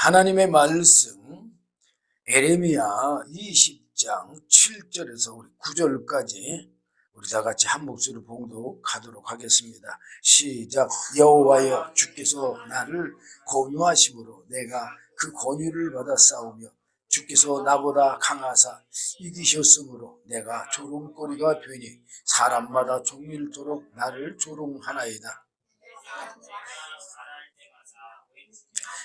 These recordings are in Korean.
하나님의 말씀 에레미야 20장 7절에서 우리 9절까지 우리 다 같이 한 목소리로 봉독하도록 하겠습니다. 시작. 여호와여, 주께서 나를 권유하심으로 내가 그 권유를 받아 싸우며 주께서 나보다 강하사 이기셨으므로 내가 조롱거리가 되니 사람마다 종일토록 나를 조롱하나이다.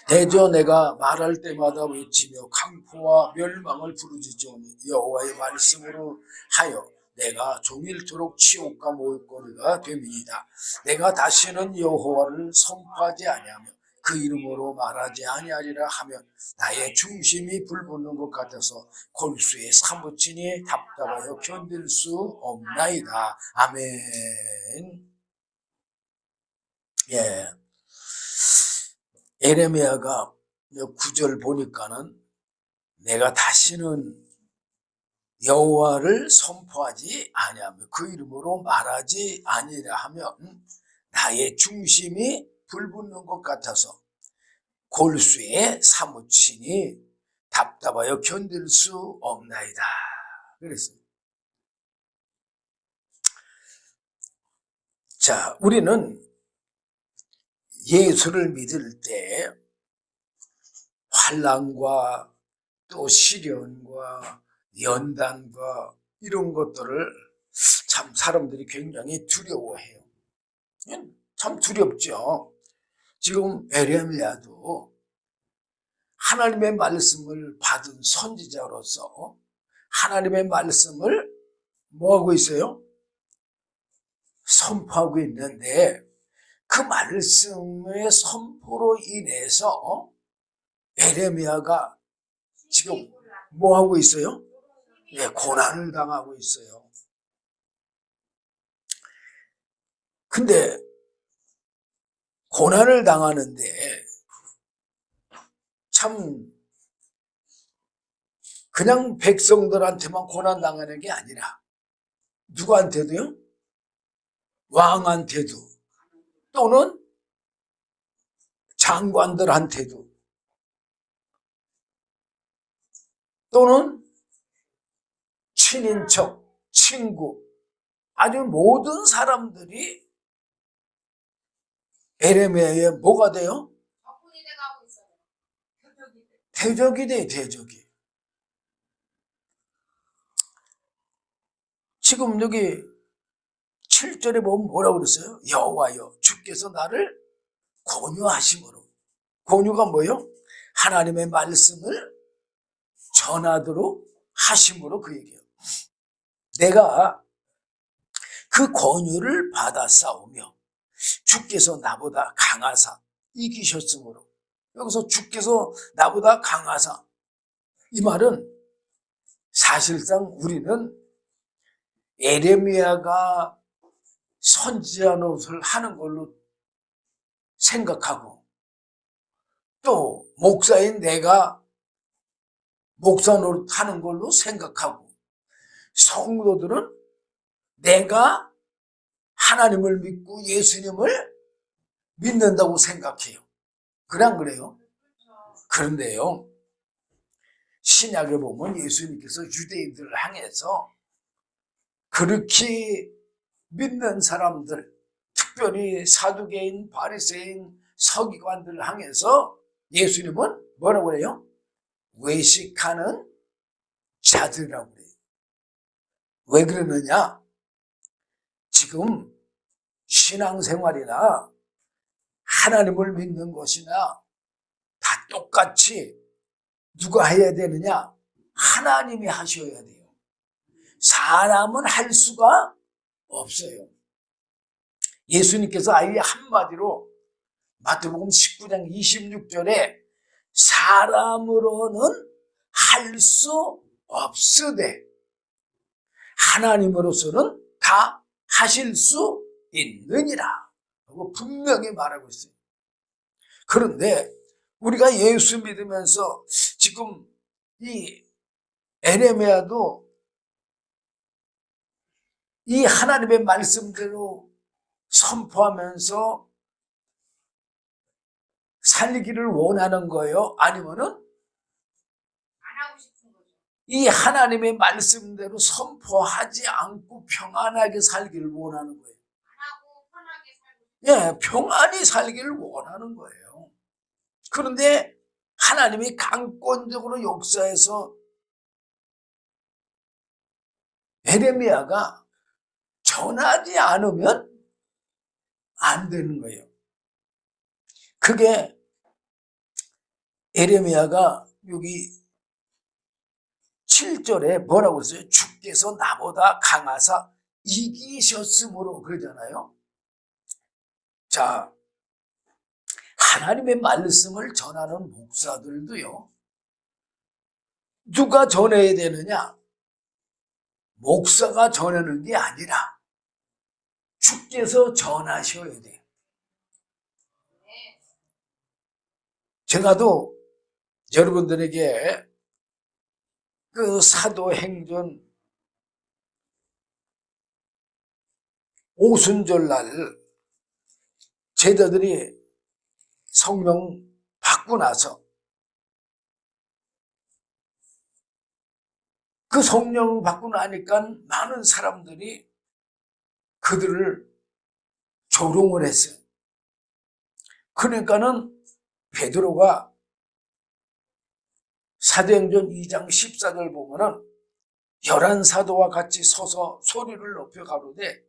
대저 내가 말할 때마다 외치며 강포와 멸망을 부르짖으니 여호와의 말씀으로 하여 내가 종일토록 치욕과 모욕거리가 됨이니이다. 내가 다시는 여호와를 선포하지 아니하며 그 이름으로 말하지 아니하리라 하면 나의 중심이 불붙는 것 같아서 골수에 사무치니 답답하여 견딜 수 없나이다. 아멘. 예. 에레미야가 9절 보니까는 내가 다시는 여호와를 선포하지 아니하며 그 이름으로 말하지 아니라 하면 나의 중심이 불붙는 것 같아서 골수에 사무치니 답답하여 견딜 수 없나이다. 그랬습니다. 자, 우리는 예수를 믿을 때 환난과 또 시련과 연단과 이런 것들을 참 사람들이 굉장히 두려워해요. 참 두렵죠. 지금 에레미야도 하나님의 말씀을 받은 선지자로서 하나님의 말씀을 뭐하고 있어요? 선포하고 있는데 그 말씀의 선포로 인해서 에레미야가 지금 뭐하고 있어요? 예, 고난을 당하고 있어요. 근데 고난을 당하는데 참 그냥 백성들한테만 고난 당하는 게 아니라 누구한테도요? 왕한테도 또는 장관들한테도 또는 친인척, 친구, 아주 모든 사람들이 에레미야에 뭐가 돼요? 대적이 돼, 대적이. 지금 여기 7절에 보면 뭐라고 그랬어요? 여호와여, 주께서 나를 권유하심으로. 권유가 뭐예요? 하나님의 말씀을 전하도록 하심으로 그 얘기예요. 내가 그 권유를 받아 싸우며 주께서 나보다 강하사 이기셨으므로. 여기서 주께서 나보다 강하사, 이 말은 사실상 우리는 에레미야가 선지자 노릇을 하는 걸로 생각하고 또 목사인 내가 목사 노릇 하는 걸로 생각하고 성도들은 내가 하나님을 믿고 예수님을 믿는다고 생각해요. 그래 안 그래요? 그런데요, 신약에 보면 예수님께서 유대인들을 향해서 그렇게 믿는 사람들, 특별히 사두개인, 바리새인, 서기관들을 향해서 예수님은 뭐라고 해요? 외식하는 자들이라고 그래요. 왜 그러느냐? 지금 신앙생활이나 하나님을 믿는 것이나 다 똑같이 누가 해야 되느냐? 하나님이 하셔야 돼요. 사람은 할 수가 없어요. 예수님께서 아예 한마디로 마태복음 19장 26절에 사람으로는 할 수 없으되 하나님으로서는 다 하실 수 있느니라 하고 분명히 말하고 있어요. 그런데 우리가 예수 믿으면서 지금 이 에레미야도 이 하나님의 말씀대로 선포하면서 살기를 원하는 거예요? 아니면은 안 하고 싶은 거죠. 이 하나님의 말씀대로 선포하지 않고 평안하게 살기를 원하는 거예요. 안 하고 편하게 살고 예, 평안히 살기를 원하는 거예요. 그런데 하나님이 강권적으로 역사해서 에레미야가 전하지 않으면 안 되는 거예요. 그게 에레미야가 여기 7절에 뭐라고 했어요? 주께서 나보다 강하사 이기셨으므로 그러잖아요. 자, 하나님의 말씀을 전하는 목사들도요, 누가 전해야 되느냐? 목사가 전하는 게 아니라 주께서 전하셔야 돼요. 제가도 여러분들에게 그 사도행전 오순절날 제자들이 성령 받고 나서 그 성령 받고 나니까 많은 사람들이 그들을 조롱을 했어요. 그러니까는 베드로가 사도행전 2장 14절 보면은 11사도와 같이 서서 소리를 높여 가로되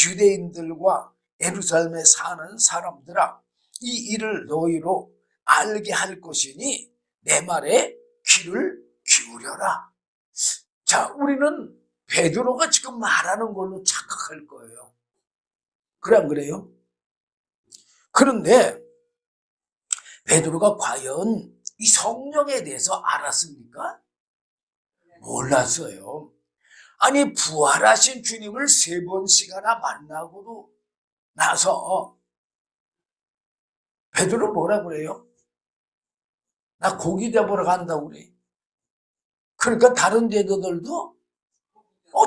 유대인들과 예루살렘에 사는 사람들아, 이 일을 너희로 알게 할 것이니 내 말에 귀를 기울여라. 자, 우리는 베드로가 지금 말하는 걸로 착각할 거예요. 그래 안 그래요? 그런데 베드로가 과연 이 성령에 대해서 알았습니까? 몰랐어요. 아니, 부활하신 주님을 3번씩이나 만나고도 나서 베드로 뭐라 그래요? 나 고기 잡으러 간다고 그래. 그러니까 다른 제자들도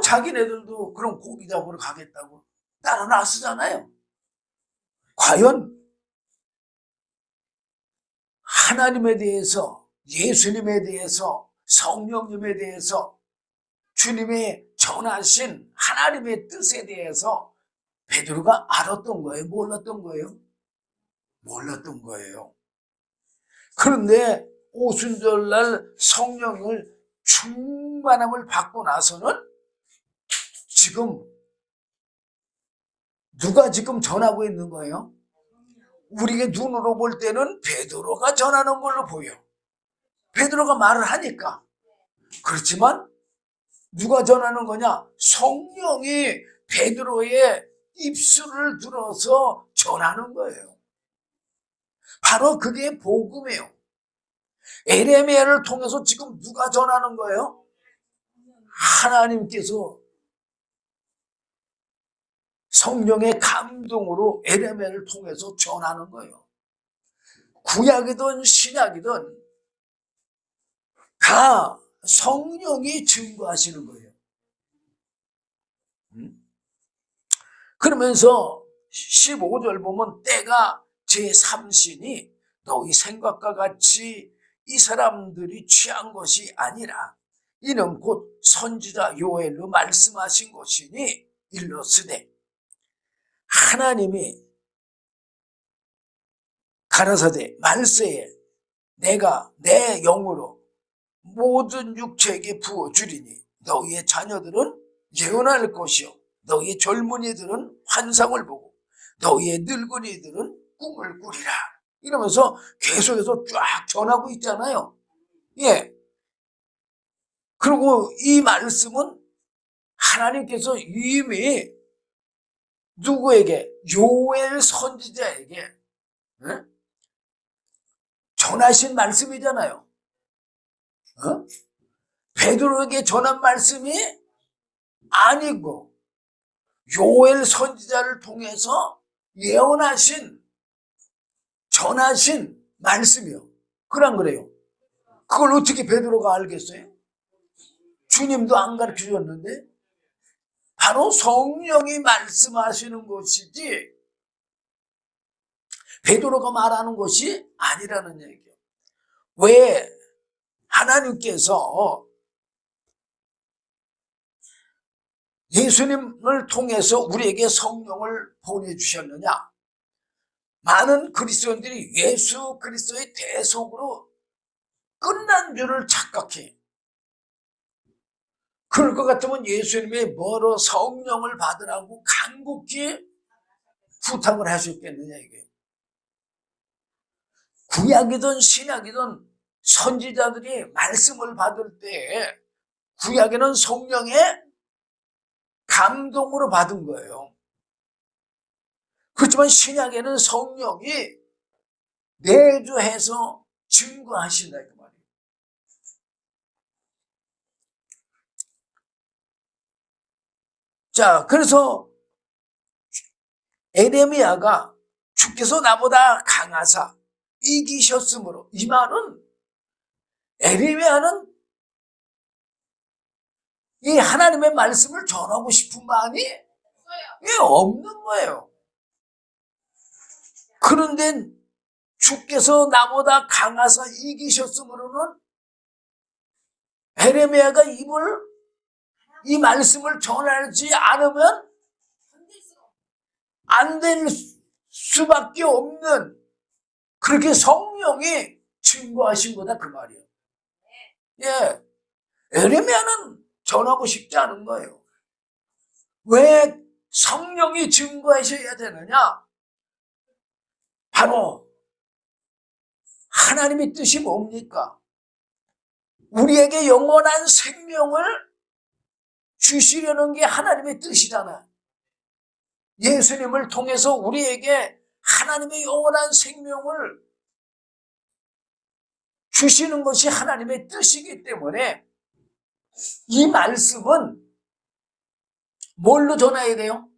자기네들도 그럼 고기 잡으러 가겠다고 따라 나서잖아요. 과연 하나님에 대해서, 예수님에 대해서, 성령님에 대해서, 주님의 전하신 하나님의 뜻에 대해서 베드로가 알았던 거예요? 몰랐던 거예요? 몰랐던 거예요. 그런데 오순절날 성령을 충만함을 받고 나서는 지금 누가 지금 전하고 있는 거예요? 우리의 눈으로 볼 때는 베드로가 전하는 걸로 보여. 베드로가 말을 하니까. 그렇지만 누가 전하는 거냐? 성령이 베드로의 입술을 들어서 전하는 거예요. 바로 그게 복음이에요. 에레미야를 통해서 지금 누가 전하는 거예요? 하나님께서 성령의 감동으로 에레미야를 통해서 전하는 거예요. 구약이든 신약이든 다 성령이 증거하시는 거예요. 그러면서 15절 보면 때가 제3신이 너희 생각과 같이 이 사람들이 취한 것이 아니라 이는 곧 선지자 요엘로 말씀하신 것이니 일러스되 하나님이 가라사대 말세에 내가 내 영으로 모든 육체에게 부어주리니 너희의 자녀들은 예언할 것이요 너희의 젊은이들은 환상을 보고 너희의 늙은이들은 꿈을 꾸리라. 이러면서 계속해서 쫙 전하고 있잖아요. 예. 그리고 이 말씀은 하나님께서 이미 누구에게? 요엘 선지자에게 전하신 말씀이잖아요. 베드로에게 전한 말씀이 아니고 요엘 선지자를 통해서 예언하신, 전하신 말씀이요. 그런 그래요. 그걸 어떻게 베드로가 알겠어요? 주님도 안 가르쳐 줬는데 바로 성령이 말씀하시는 것이지 베드로가 말하는 것이 아니라는 얘기예요. 왜 하나님께서 예수님을 통해서 우리에게 성령을 보내주셨느냐? 많은 그리스도인들이 예수 그리스도의 대속으로 끝난 줄을 착각해. 그럴 것 같으면 예수님이 뭐로 성령을 받으라고 간곡히 부탁을 하셨겠느냐 이게. 구약이든 신약이든 선지자들이 말씀을 받을 때 구약에는 성령의 감동으로 받은 거예요. 그렇지만 신약에는 성령이 내주해서 증거하신다 그 말이에요. 자, 그래서 에레미야가 주께서 나보다 강하사 이기셨으므로, 이 말은 에레미야는 이 하나님의 말씀을 전하고 싶은 마음이 없는 거예요. 그런데 주께서 나보다 강하사 이기셨으므로는 에레미야가 이 말씀을 전하지 않으면 안 될 수밖에 없는, 그렇게 성령이 증거하신 거다 그 말이에요. 예, 에레미야는 전하고 싶지 않은 거예요. 왜 성령이 증거하셔야 되느냐? 바로 하나님의 뜻이 뭡니까? 우리에게 영원한 생명을 주시려는 게 하나님의 뜻이잖아. 예수님을 통해서 우리에게 하나님의 영원한 생명을 주시는 것이 하나님의 뜻이기 때문에 이 말씀은 뭘로 전해야 돼요?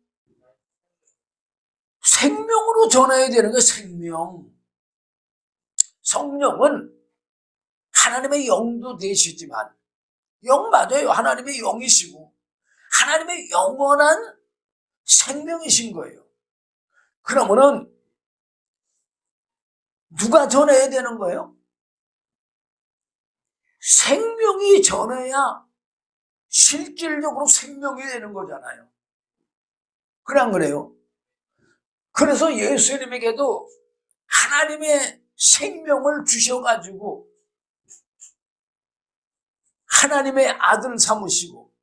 생명으로 전해야 되는 거예요. 생명. 성령은 하나님의 영도 되시지만, 영 맞아요. 하나님의 영이시고 하나님의 영원한 생명이신 거예요. 그러면은 누가 전해야 되는 거예요? 생명이 전해야 실질적으로 생명이 되는 거잖아요. 그래 안 그래요? 그래서 예수님에게도 하나님의 생명을 주셔가지고 하나님의 아들 삼으시고,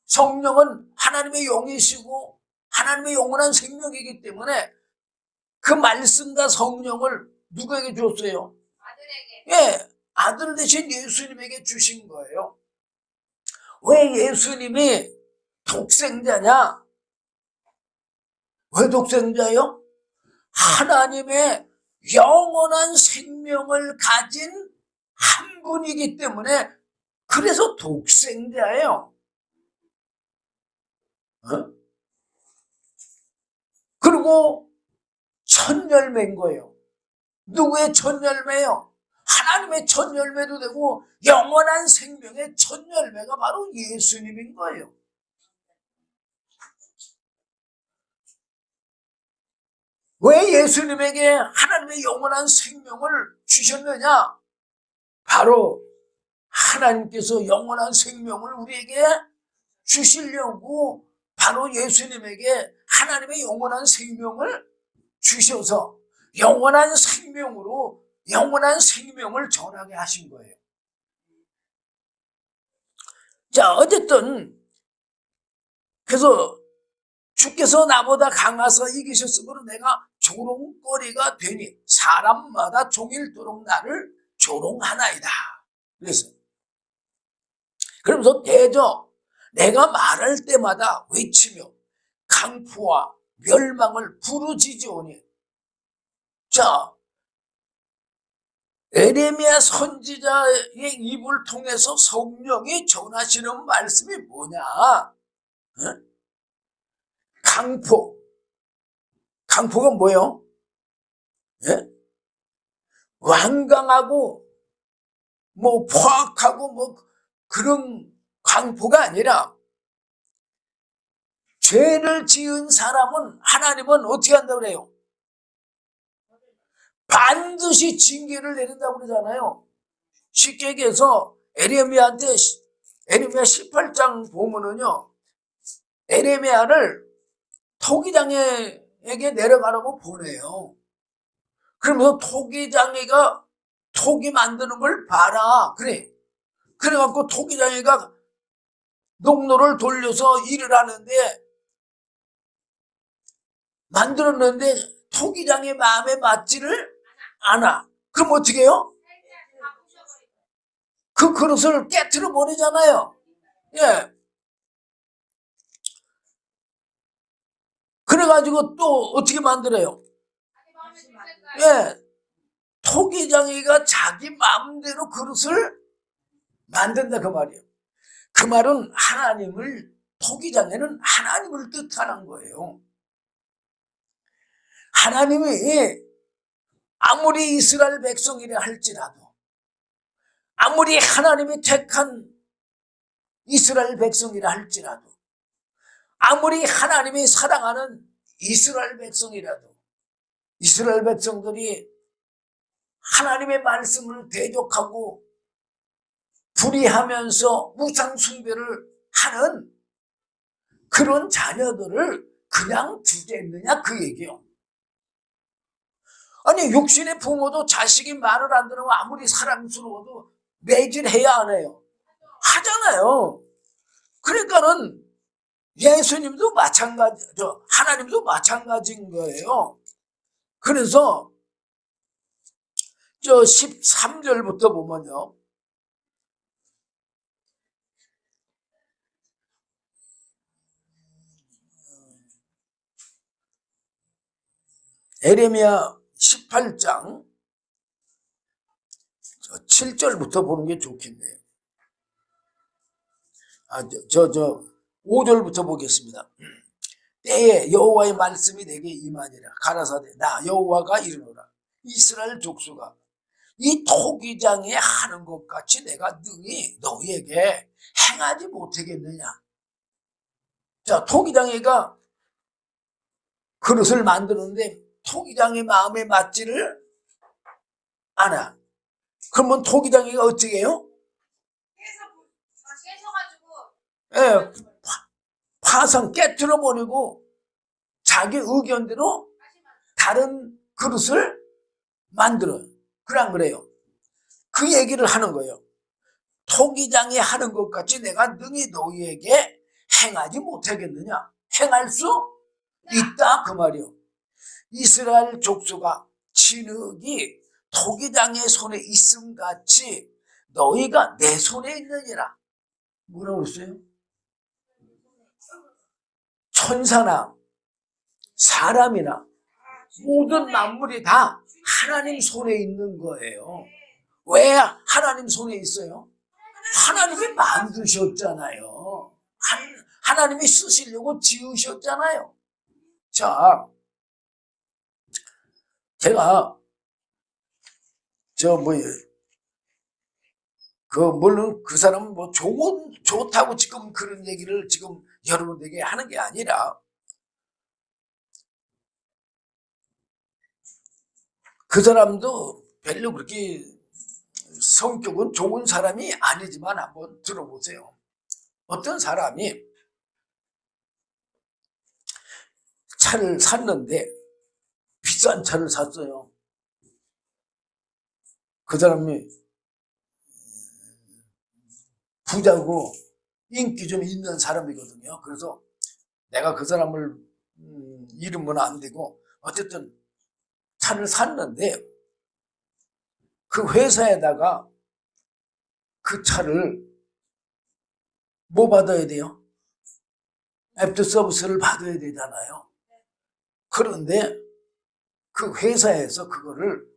성령은 하나님의 영이시고 하나님의 영원한 생명이기 때문에 그 말씀과 성령을 누구에게 줬어요? 아들에게. 예, 아들 대신 예수님에게 주신 거예요. 왜 예수님이 독생자냐? 왜 독생자요? 하나님의 영원한 생명을 가진 한 분이기 때문에, 그래서 독생자예요. 그리고 첫 열매인 거예요. 누구의 첫 열매요? 하나님의 첫 열매도 되고 영원한 생명의 첫 열매가 바로 예수님인 거예요. 왜 예수님에게 하나님의 영원한 생명을 주셨느냐? 바로 하나님께서 영원한 생명을 우리에게 주시려고 바로 예수님에게 하나님의 영원한 생명을 주셔서 영원한 생명으로 영원한 생명을 전하게 하신 거예요. 자, 어쨌든 그래서 주께서 나보다 강하사 이기셨으므로 내가 조롱거리가 되니 사람마다 종일토록 나를 조롱하나이다. 그러면서 대저 내가 말할 때마다 외치며 강포와 멸망을 부르짖으오니. 자, 에레미야 선지자의 입을 통해서 성령이 전하시는 말씀이 뭐냐? 강포가 뭐예요? 예? 완강하고 뭐 포악하고 뭐 그런 강포가 아니라, 죄를 지은 사람은 하나님은 어떻게 한다고 그래요? 반드시 징계를 내린다고 그러잖아요. 쉽게 얘기해서 에레미야 18장 보면은요, 에레미야를 토기장에게 내려가라고 보내요. 그러면서 토기장이가 토기 만드는 걸 봐라. 그래갖고 토기장이가 농로를 돌려서 일을 하는데, 만들었는데 토기장의 마음에 맞지를 않아. 그럼 어떻게 해요? 그 그릇을 깨트려 버리잖아요. 예. 그래가지고 또 어떻게 만들어요? 예. 토기장이가 자기 마음대로 그릇을 만든다 그 말이에요. 그 말은 토기장에는 하나님을 뜻하는 거예요. 하나님이 아무리 이스라엘 백성이라 할지라도, 아무리 하나님이 택한 이스라엘 백성이라 할지라도, 아무리 하나님이 사랑하는 이스라엘 백성이라도, 이스라엘 백성들이 하나님의 말씀을 대적하고 불의하면서 우상 숭배를 하는 그런 자녀들을 그냥 두겠느냐 그 얘기예요. 아니 육신의 부모도 자식이 말을 안 들으면 아무리 사랑스러워도 매질해야 안 해요? 하잖아요. 그러니까는 예수님도 마찬가지죠. 하나님도 마찬가지인 거예요. 그래서 저 13절부터 보면요, 에레미야 18장 7절부터 보는 게 좋겠네요. 5절부터 보겠습니다. 때에 여호와의 말씀이 내게 임하니라. 가라사대 나 여호와가 이르노라. 이스라엘 족수가 이 토기장에 하는 것 같이 내가 능히 너희에게 행하지 못하겠느냐. 자, 토기장이가 그릇을 만드는데 토기장의 마음에 맞지를 않아. 그러면 토기장이가 어떻게 해요? 예, 파상 깨트려버리고 자기 의견대로 다른 그릇을 만들어요. 그래 안 그래요? 그 얘기를 하는 거예요. 토기장이 하는 것 같이 내가 능히 너희에게 행하지 못하겠느냐. 행할 수 있다 그 말이요. 이스라엘 족수가 진흙이 토기장의 손에 있음 같이 너희가 내 손에 있느니라. 뭐라고 했어요? 천사나 사람이나 모든 만물이 다 하나님 손에 있는 거예요. 왜 하나님 손에 있어요? 하나님이 만드셨잖아요. 하나님이 쓰시려고 지으셨잖아요. 자, 제가 물론 그 사람은 좋다고 지금 그런 얘기를 지금 여러분에게 하는 게 아니라, 그 사람도 별로 그렇게 성격은 좋은 사람이 아니지만 한번 들어보세요. 어떤 사람이 차를 샀는데 비싼 차를 샀어요. 그 사람이 부자고 인기 좀 있는 사람이거든요. 그래서 내가 그 사람을 이름은 안 되고 어쨌든 차를 샀는데 그 회사에다가 그 차를 뭐 받아야 돼요? 애프터 서비스를 받아야 되잖아요. 그런데 그 회사에서 그거를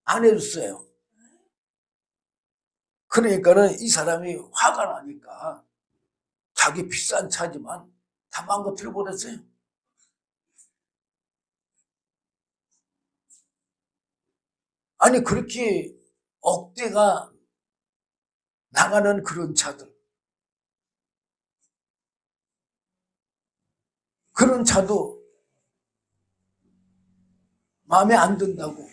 안 해줬어요. 그러니까는 이 사람이 화가 나니까 자기 비싼 차지만 다 망가뜨려 버렸어요. 아니 그렇게 억대가 나가는 그런 차들, 그런 차도 마음에 안 든다고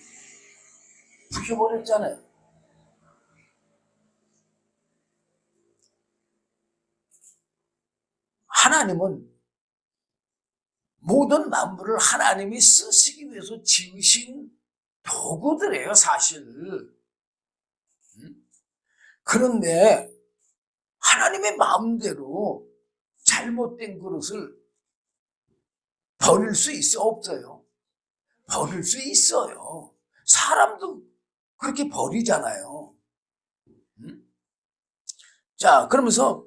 죽여버렸잖아요. 하나님은 모든 만물을 하나님이 쓰시기 위해서 지으신 도구들이에요, 사실. 그런데 하나님의 마음대로 잘못된 그릇을 버릴 수 있어, 없어요? 버릴 수 있어요. 사람도 그렇게 버리잖아요. 자, 그러면서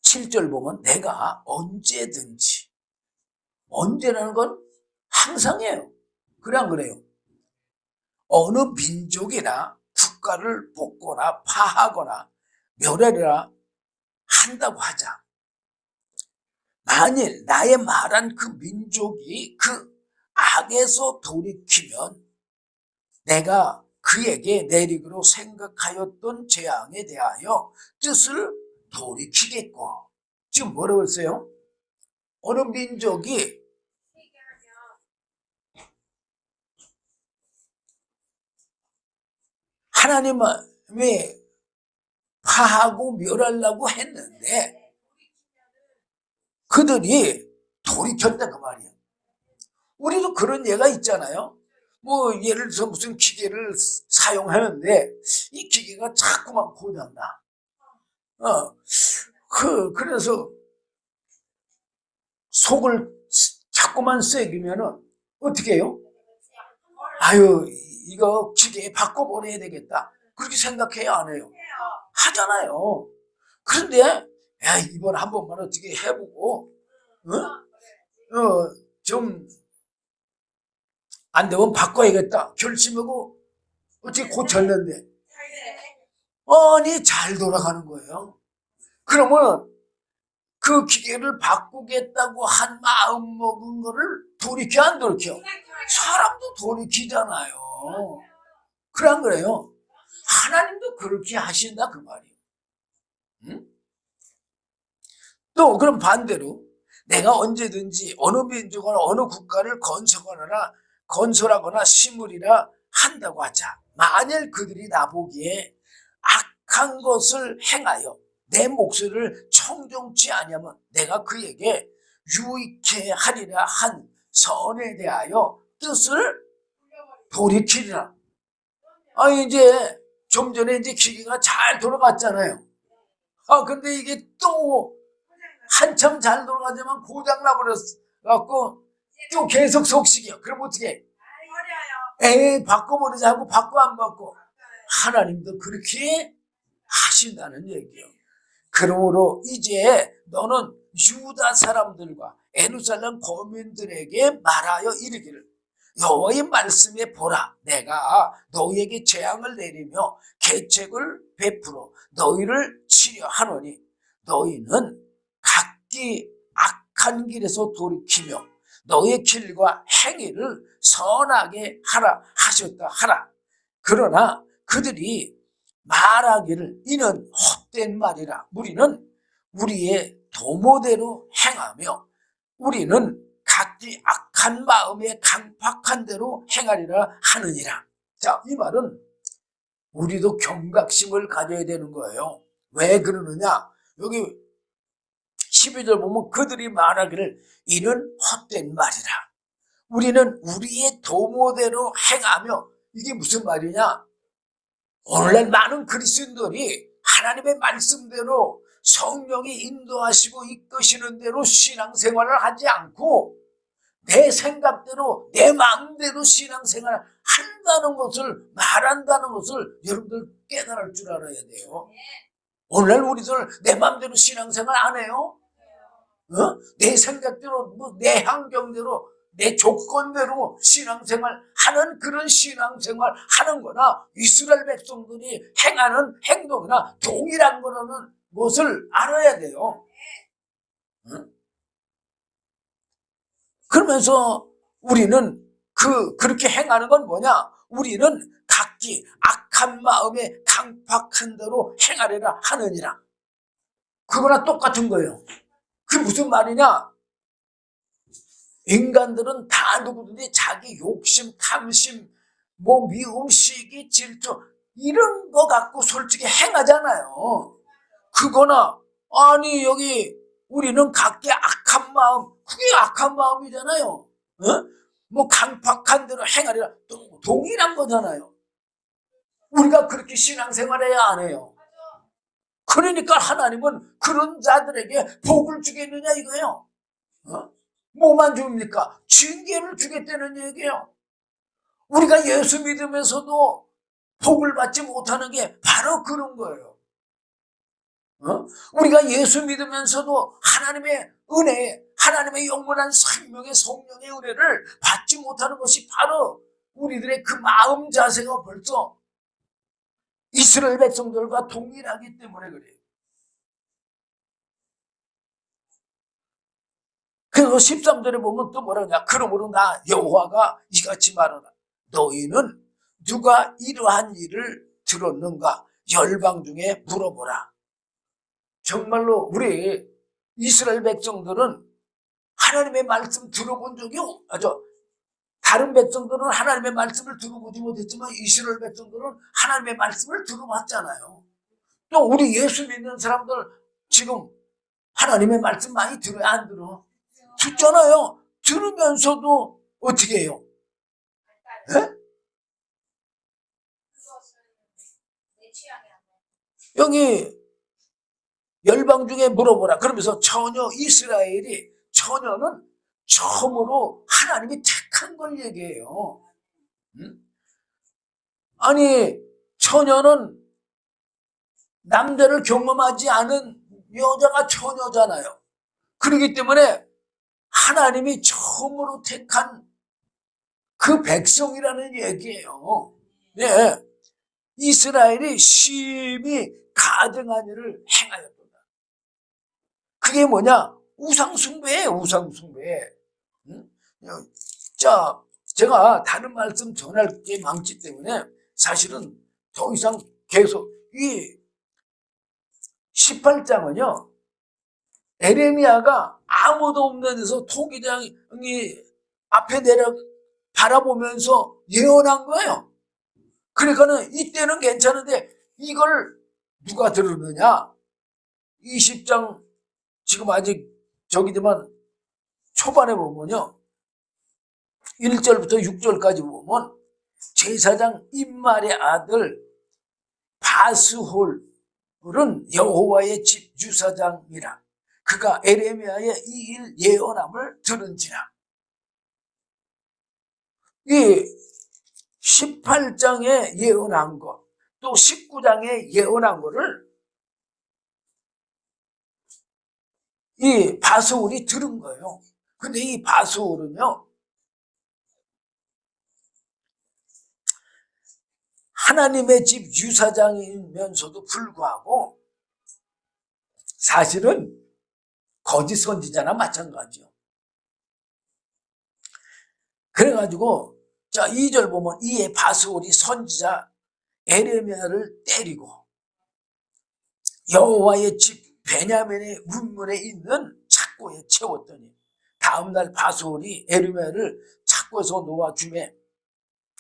7절 보면 내가 언제든지, 언제라는 건 항상이에요. 그래 안 그래요? 어느 민족이나 국가를 뽑거나 파하거나 멸하리라 한다고 하자. 만일 나의 말한 그 민족이 그 악에서 돌이키면 내가 그에게 내리기로 생각하였던 재앙에 대하여 뜻을 돌이키겠고. 지금 뭐라고 했어요? 어느 민족이 하나님의 파하고 멸하려고 했는데 그들이 돌이켰다 그 말이야. 우리도 그런 예가 있잖아요. 뭐 예를 들어서 무슨 기계를 사용하는데 이 기계가 자꾸만 고장나. 그래서 속을 자꾸만 새기면은 어떻게 해요? 아유, 이거 기계 바꿔버려야 되겠다. 그렇게 생각해요, 안 해요? 하잖아요. 그런데 야, 이번 한 번만 어떻게 해보고 좀 안 되면 바꿔야겠다 결심하고 어떻게 고쳤는데 아니 잘 돌아가는 거예요. 그러면 그 기계를 바꾸겠다고 한 마음 먹은 거를 돌이켜 안 돌이켜? 사람도 돌이키잖아요. 그래 안 그래요? 하나님도 그렇게 하신다 그 말이에요. 응? 또 그럼 반대로 내가 언제든지 어느 민족이나 어느 국가를 건설하거나 심으리라 한다고 하자. 만일 그들이 나보기에 악한 것을 행하여 내 목소리를 청종치 아니하면 내가 그에게 유익해 하리라 한 선에 대하여 뜻을 돌이키리라. 이제 좀 전에 이제 기계가 잘 돌아갔잖아요. 근데 이게 또 한참 잘 돌아가지만 고장나 버렸갖고 또 계속 속식이요. 그럼 어떻게 해? 바꿔버리자 하고 바꿔 안 바꿔? 하나님도 그렇게 하신다는 얘기예요. 그러므로 이제 너는 유다 사람들과 예루살렘 거민들에게 말하여 이르기를 여호와의 말씀에 보라, 내가 너희에게 재앙을 내리며 계책을 베풀어 너희를 치려 하노니 너희는 각기 악한 길에서 돌이키며 너의 길과 행위를 선하게 하라 하셨다 하라. 그러나 그들이 말하기를 이는 헛된 말이라. 우리는 우리의 도모대로 행하며 우리는 각기 악한 마음에 강팍한 대로 행하리라 하느니라. 자, 이 말은 우리도 경각심을 가져야 되는 거예요. 왜 그러느냐? 여기 12절 보면 그들이 말하기를 이는 헛된 말이라. 우리는 우리의 도모대로 행하며, 이게 무슨 말이냐? 오늘날 많은 그리스도인들이 하나님의 말씀대로 성령이 인도하시고 이끄시는 대로 신앙생활을 하지 않고 내 생각대로 내 마음대로 신앙생활을 한다는 것을, 말한다는 것을 여러분들 깨달을 줄 알아야 돼요. 오늘날 우리들 내 마음대로 신앙생활 안 해요? 내 생각대로, 내 환경대로, 내 조건대로 신앙생활 하는 그런 신앙생활 하는 거나 이스라엘 백성들이 행하는 행동이나 동일한 거라는 것을 알아야 돼요. 그러면서 우리는 그렇게 행하는 건 뭐냐? 우리는 각기 악한 마음에 강팍한 대로 행하리라 하느니라. 그거나 똑같은 거예요. 그게 무슨 말이냐? 인간들은 다 누구든지 자기 욕심, 탐심, 뭐 미움, 시기, 질투 이런 거 갖고 솔직히 행하잖아요. 그거나 아니 여기 우리는 각기 악한 마음, 그게 악한 마음이잖아요. 어? 뭐 강팍한 대로 행하리라 동일한 거잖아요. 우리가 그렇게 신앙생활해야 안 해요. 그러니까 하나님은 그런 자들에게 복을 주겠느냐 이거예요. 어? 뭐만 줍니까? 징계를 주겠다는 얘기예요. 우리가 예수 믿으면서도 복을 받지 못하는 게 바로 그런 거예요. 어? 우리가 예수 믿으면서도 하나님의 은혜, 하나님의 영원한 생명의 성령의 은혜를 받지 못하는 것이 바로 우리들의 그 마음 자세가 벌써 이스라엘 백성들과 동일하기 때문에 그래요. 그래서 13절에 보면 또 뭐라 하냐. 그러므로 나 여호와가 이같이 말하라. 너희는 누가 이러한 일을 들었는가? 열방 중에 물어보라. 정말로 우리 이스라엘 백성들은 하나님의 말씀 들어본 적이 다른 백성들은 하나님의 말씀을 들어보지 못했지만 이스라엘 백성들은 하나님의 말씀을 들어봤잖아요. 또 우리 예수 믿는 사람들 지금 하나님의 말씀 많이 들어야 안 들어? 듣잖아요. 들으면서도 어떻게 해요? 네? 여기 열방 중에 물어보라. 그러면서 처녀는 처음으로 하나님이 택한 걸 얘기해요. 아니 처녀는 남자를 경험하지 않은 여자가 처녀잖아요. 그렇기 때문에 하나님이 처음으로 택한 그 백성이라는 얘기예요. 네. 이스라엘이 심히 가증한 일을 행하였다. 그게 뭐냐? 우상숭배예요. 우상숭배. 자, 제가 다른 말씀 전할 게 많기 때문에 사실은 더 이상 계속 이 18장은요. 에레미야가 아무도 없는 데서 토기장이 앞에 내려 바라보면서 예언한 거예요. 그러니까는 이때는 괜찮은데 이걸 누가 들으느냐? 20장 지금 아직 저기지만 초반에 보면요. 1절부터 6절까지 보면 제사장 임말의 아들 바스홀은 여호와의 집 유사장이라. 그가 에레미야의 이 일 예언함을 들은지라. 이 18장에 예언한 것, 또 19장에 예언한 거를 이 바스홀이 들은 거예요. 근데 이 바스홀은요, 하나님의 집 유사장이면서도 불구하고 사실은 거짓 선지자나 마찬가지요. 그래가지고 자 2절 보면 이에 바스홀이 선지자 에레미야를 때리고 여호와의 집 베냐민의 문문에 있는 창고에 채웠더니 다음날 바스홀이 에레미야를 창고에서 놓아주매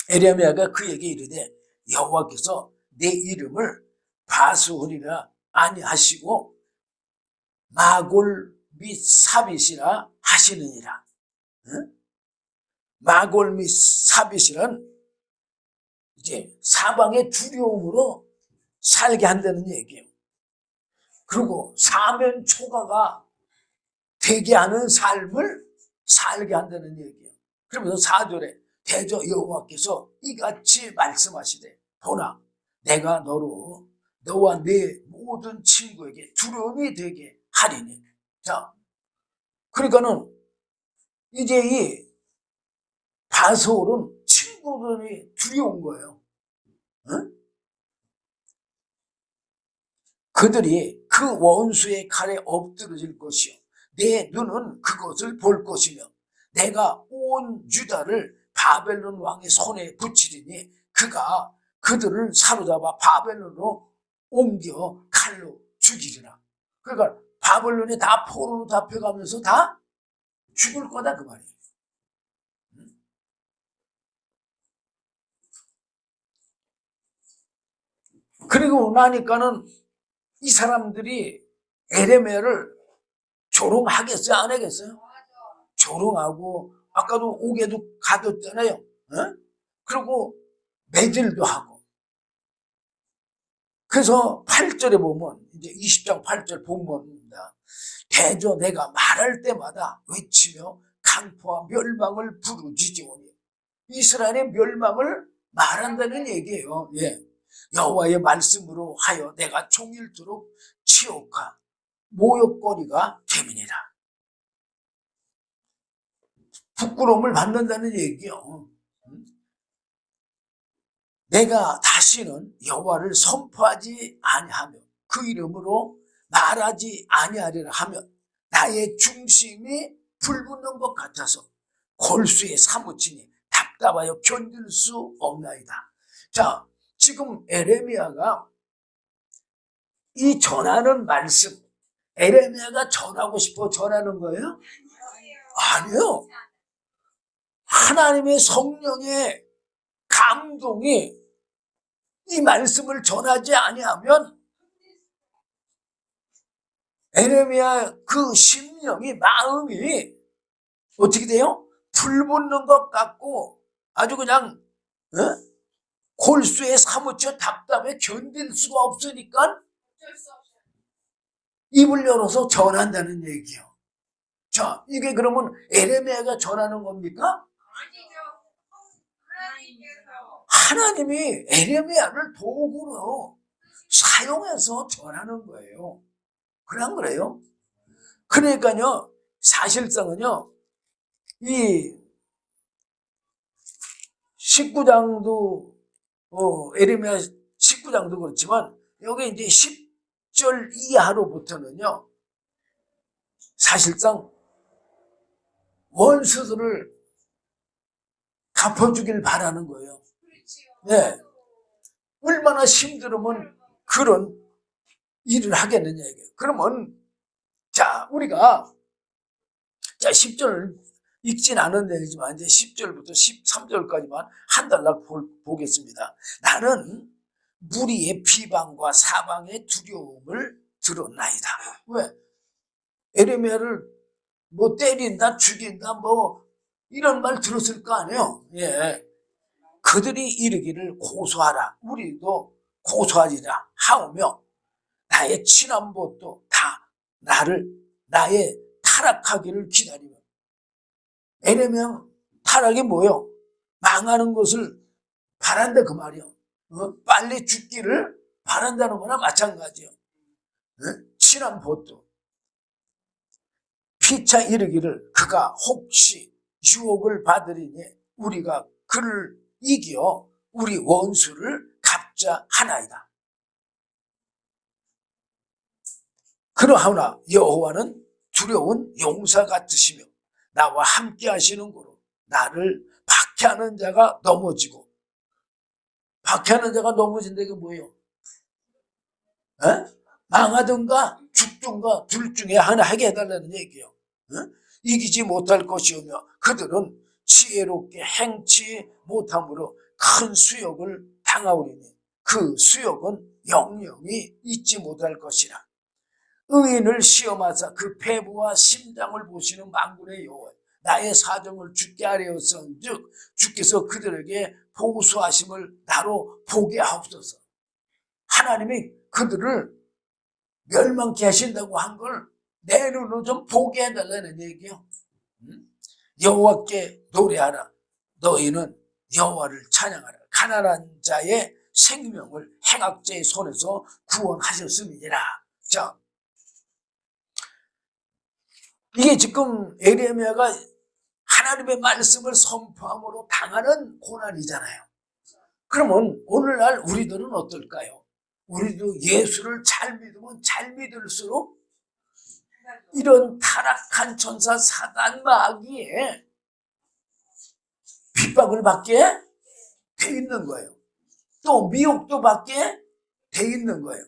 에레미야가 그에게 이르되 여호와께서 내 이름을 바스홀이라 아니하시고 마골 및 사빗이라 하시느니라. 응? 마골 및 사빗이란 이제 사방의 두려움으로 살게 한다는 얘기예요. 그리고 사면 초가가 되게 하는 삶을 살게 한다는 얘기예요. 그러면서 4절에 대저 여호와께서 이같이 말씀하시되 보라 내가 너와 네 모든 친구에게 두려움이 되게 하리니. 자, 그러니까는 이제 이 바스홀은 친구들이 두려운 거예요. 응? 그들이 그 원수의 칼에 엎드러질 것이요 내 눈은 그것을 볼 것이며 내가 온 유다를 바벨론 왕의 손에 붙이리니 그가 그들을 사로잡아 바벨론으로 옮겨 칼로 죽이리라. 그러니까 바벨론에 다 포로로 잡혀가면서 다 죽을 거다 그 말이에요. 그리고 나니까는 이 사람들이 에레미야를 조롱하겠어요? 안 하겠어요? 조롱하고 아까도 옥에도 가뒀잖아요. 어? 그리고 매질도 하고. 그래서 8절에 보면 이제 20장 8절 본문입니다. 대저 내가 말할 때마다 외치며 강포와 멸망을 부르짖으오니 이스라엘의 멸망을 말한다는 얘기예요. 예. 여호와의 말씀으로 하여 내가 종일토록 치욕하 모욕거리가 됨이니라. 부끄러움을 받는다는 얘기요. 내가 다시는 여호와를 선포하지 아니하며 그 이름으로 말하지 아니하리라 하면 나의 중심이 불붙는 것 같아서 골수에 사무치니 답답하여 견딜 수 없나이다. 자, 지금 에레미야가 이 전하는 말씀, 에레미야가 전하고 싶어 전하는 거예요? 아니요. 하나님의 성령의 감동이 이 말씀을 전하지 아니하면 에레미야 그 심령이, 마음이 어떻게 돼요? 불붙는 것 같고 아주 그냥 골수에 사무쳐 답답해 견딜 수가 없으니까 입을 열어서 전한다는 얘기요. 자, 이게 그러면 에레미야가 전하는 겁니까? 하나님이 에레미야를 도구로 사용해서 전하는 거예요. 그래 안 그래요? 그러니까요, 사실상은요, 이 19장도 에레미야 19장도 그렇지만 여기 이제 10절 이하로부터는요, 사실상 원수들을 갚아주길 바라는 거예요. 네. 얼마나 힘들으면 그런 일을 하겠느냐 이게. 그러면 자, 우리가 자 10절 읽진 않은 얘기지만 이제 10절부터 13절까지만 한 달락 보겠습니다. 나는 무리의 비방과 사방의 두려움을 들었나이다. 왜? 에레미야를 뭐 때린다, 죽인다, 뭐 이런 말 들었을 거 아니에요. 예. 그들이 이르기를 고소하라. 우리도 고소하리라 하오며 나의 친한봇도 다 나의 타락하기를 기다리며. 에레미야 타락이 뭐예요? 망하는 것을 바란다 그 말이요. 빨리 죽기를 바란다는 거나 마찬가지요. 친한봇도 피차 이르기를 그가 혹시 유혹을 받으리니 우리가 그를 이겨 우리 원수를 갚자 하나이다. 그러하오나 여호와는 두려운 용사 같으시며 나와 함께 하시는 거로 나를 박해하는 자가 넘어지고. 박해하는 자가 넘어진다 이게 뭐예요? 망하든가 죽든가 둘 중에 하나 하게 해달라는 얘기예요. 이기지 못할 것이오며 그들은 지혜롭게 행치 못함으로 큰 수욕을 당하오리니 그 수욕은 영영이 잊지 못할 것이라. 의인을 시험하사 그 폐부와 심장을 보시는 만군의 여호와 나의 사정을 주께 아뢰었은즉 주께서 그들에게 보수하심을 나로 보게 하옵소서. 하나님이 그들을 멸망케 하신다고 한 걸 내 눈으로 좀 보게 해달라는 얘기요. 여호와께 노래하라. 너희는 여호와를 찬양하라. 가난한 자의 생명을 행악자의 손에서 구원하셨음이니라. 자, 이게 지금 에레미야가 하나님의 말씀을 선포함으로 당하는 고난이잖아요. 그러면 오늘날 우리들은 어떨까요? 우리도 예수를 잘 믿으면 잘 믿을수록 이런 타락한 천사 사단 마귀에 핍박을 받게 돼 있는 거예요. 또 미혹도 받게 돼 있는 거예요.